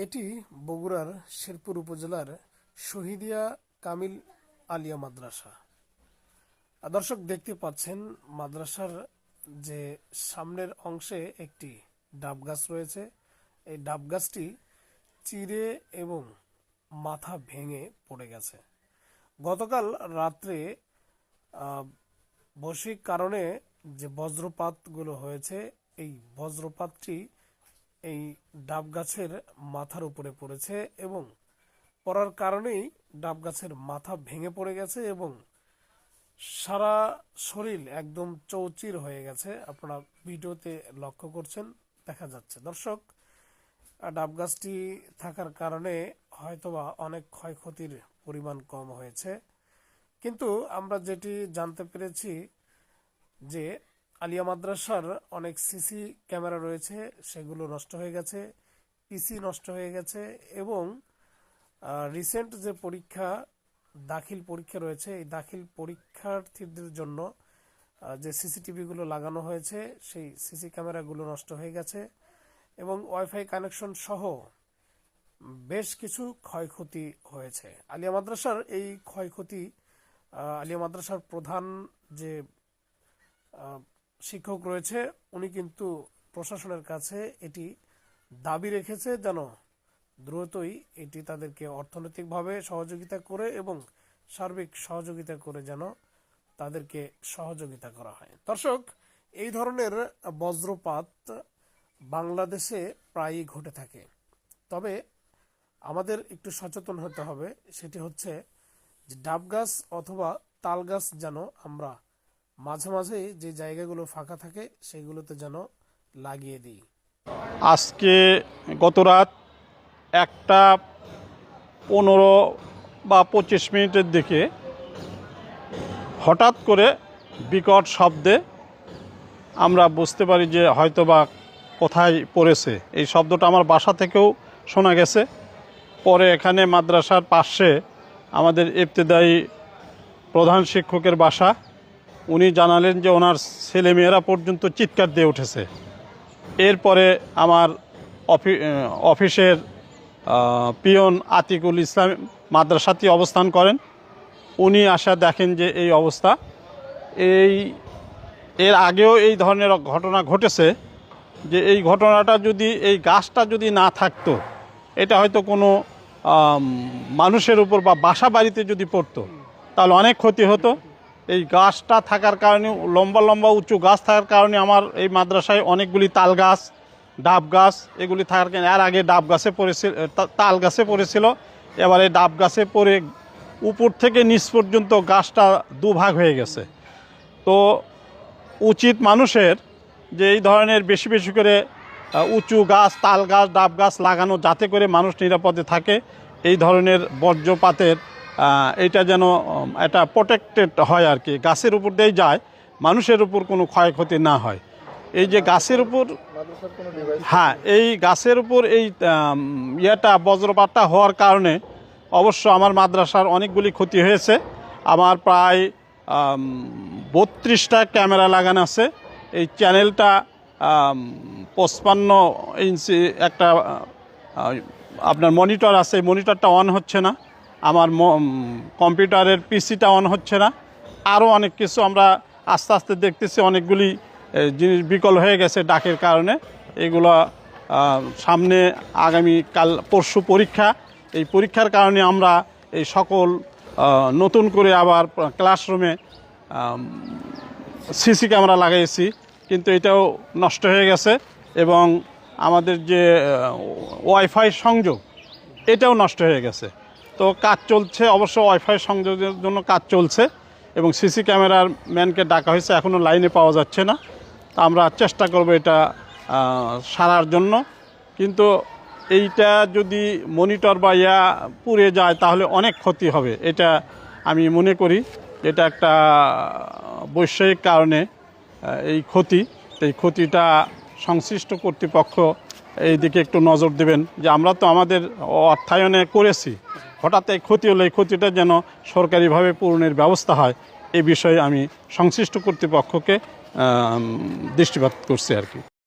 এটি বগুড়ার শেরপুর উপজেলার শহীদিয়া কামিল আলিয়া মাদ্রাসা। দর্শক দেখতে পাচ্ছেন মাদ্রাসার যে সামনের অংশে একটি ডাব গাছ রয়েছে। এই ডাব গাছটি চিরে এবং মাথা ভেঙে পড়ে গেছে। গতকাল রাত্রে বৈশ্বিক কারণে যে বজ্রপাতগুলো হয়েছে, এই বজ্রপাতটি এই ডাব গাছের মাথার উপরে পড়েছে এবং পড়ার কারণেই ডাব গাছের মাথা ভেঙে পড়ে গেছে এবং সারা শরীর একদম চৌচির হয়ে গেছে। আপনারা ভিডিওতে লক্ষ্য করছেন, দেখা যাচ্ছে। দর্শক, ডাব গাছটি থাকার কারণে হয়তোবা অনেক ক্ষয়ক্ষতির পরিমাণ কম হয়েছে, কিন্তু আমরা যেটি জানতে পেরেছি যে আলিয়া মাদ্রাসার অনেক সিসি ক্যামেরা রয়েছে, সেগুলো নষ্ট হয়ে গেছে, পিসি নষ্ট হয়ে গেছে এবং রিসেন্ট যে দাখিল পরীক্ষা রয়েছে, এই দাখিল পরীক্ষার্থীদের জন্য যে সিসিটিভিগুলো লাগানো হয়েছে, সেই সিসি ক্যামেরাগুলো নষ্ট হয়ে গেছে এবং ওয়াইফাই কানেকশন সহ বেশ কিছু ক্ষয়ক্ষতি হয়েছে। আলিয়া মাদ্রাসার এই ক্ষয়ক্ষতি আলিয়া মাদ্রাসার প্রধান যে শিক্ষক রয়েছে, উনি কিন্তু প্রশাসনের কাছে এটি দাবি রেখেছে যেন দ্রুতই এটি তাদেরকে অর্থনৈতিকভাবে সহযোগিতা করে এবং সার্বিক সহযোগিতা করে যেন তাদেরকে সহযোগিতা করা হয়। দর্শক, এই ধরনের বজ্রপাত বাংলাদেশে প্রায়ই ঘটে থাকে, তবে আমাদের একটু সচেতন হতে হবে। সেটি হচ্ছে যে ডাব গাছ অথবা তাল গাছ যেন আমরা মাঝে মাঝে যে জায়গাগুলো ফাঁকা থাকে সেগুলোতে যেন লাগিয়ে দিই। আজকে গত রাত 1:15 বা 25 মিনিটের দিকে হঠাৎ করে বিকট শব্দে আমরা বুঝতে পারি যে হয়তোবা কোথায় পড়েছে। এই শব্দটা আমার বাসা থেকেও শোনা গেছে। পরে এখানে মাদ্রাসার পাশে আমাদের ইবতেদায়ী প্রধান শিক্ষকের বাসা, উনি জানালেন যে ওনার ছেলেমেয়েরা পর্যন্ত চিৎকার দিয়ে উঠেছে। এরপরে আমার অফিসের পিয়ন আতিকুল ইসলাম মাদ্রাসাতে অবস্থান করেন, উনি আসা দেখেন যে এই অবস্থা। এর আগেও এই ধরনের ঘটনা ঘটেছে, যে এই ঘটনাটা যদি এই গাছটা যদি না থাকতো, এটা হয়তো কোনো মানুষের উপর বা বাসা বাড়িতে যদি পড়তো তাহলে অনেক ক্ষতি হতো। এই গাছটা থাকার কারণে, লম্বা লম্বা উঁচু গাছ থাকার কারণে আমার এই মাদ্রাসায় অনেকগুলি তাল গাছ, ডাব গাছ এগুলি থাকার কারণে, এর আগে ডাব গাছে পড়েছিল, তাল গাছে পড়েছিল, এবারে ডাব গাছে পড়ে উপর থেকে নিচ পর্যন্ত গাছটা দুভাগ হয়ে গেছে। তো উচিত মানুষের যে এই ধরনের বেশি বেশি করে উঁচু গাছ, তাল গাছ, ডাব গাছ লাগানো, যাতে করে মানুষ নিরাপদে থাকে। এই ধরনের বজ্রপাতের এটা যেন এটা প্রোটেক্টেড হয় আর কি, গাছের উপর দিয়েই যায়, মানুষের উপর কোনো ক্ষয়ক্ষতি না হয়। এই যে গাছের উপর, হ্যাঁ, এই গাছের উপর এই বজ্রপাতটা হওয়ার কারণে অবশ্য আমার মাদ্রাসার অনেকগুলি ক্ষতি হয়েছে। আমার প্রায় 32টা ক্যামেরা লাগানো আছে। এই চ্যানেলটা 55 ইঞ্চি একটা আপনার মনিটর আছে, এই মনিটরটা অন হচ্ছে না। আমার কম্পিউটারের পিসিটা অন হচ্ছে না। আরও অনেক কিছু আমরা আস্তে আস্তে দেখতেছি, অনেকগুলি জিনিস বিকল হয়ে গেছে ডাকের কারণে। এগুলো সামনে আগামীকাল পরশু পরীক্ষা, এই পরীক্ষার কারণে আমরা এই সকল নতুন করে আবার ক্লাসরুমে সিসি ক্যামেরা লাগাইছি, কিন্তু এটাও নষ্ট হয়ে গেছে এবং আমাদের যে ওয়াইফাই সংযোগ, এটাও নষ্ট হয়ে গেছে। তো কাজ চলছে, অবশ্য ওয়াইফাই সংযোগের জন্য কাজ চলছে এবং সিসি ক্যামেরার ম্যানকে ডাকা হয়েছে, এখনও লাইনে পাওয়া যাচ্ছে না। তা আমরা চেষ্টা করব এটা সারার জন্য, কিন্তু এইটা যদি মনিটর বা পুড়ে যায় তাহলে অনেক ক্ষতি হবে। এটা আমি মনে করি এটা একটা বৈষয়িক কারণে এই ক্ষতিটা সংশ্লিষ্ট কর্তৃপক্ষ এই দিকে একটু নজর দেবেন, যে আমরা তো আমাদের অর্থায়নে করেছি, হঠাৎ এই ক্ষতি হলে এই ক্ষতিটা যেন সরকারিভাবে পূরণের ব্যবস্থা হয়, এই বিষয়ে আমি সংশ্লিষ্ট কর্তৃপক্ষকে দৃষ্টিপাত করছি আর কি।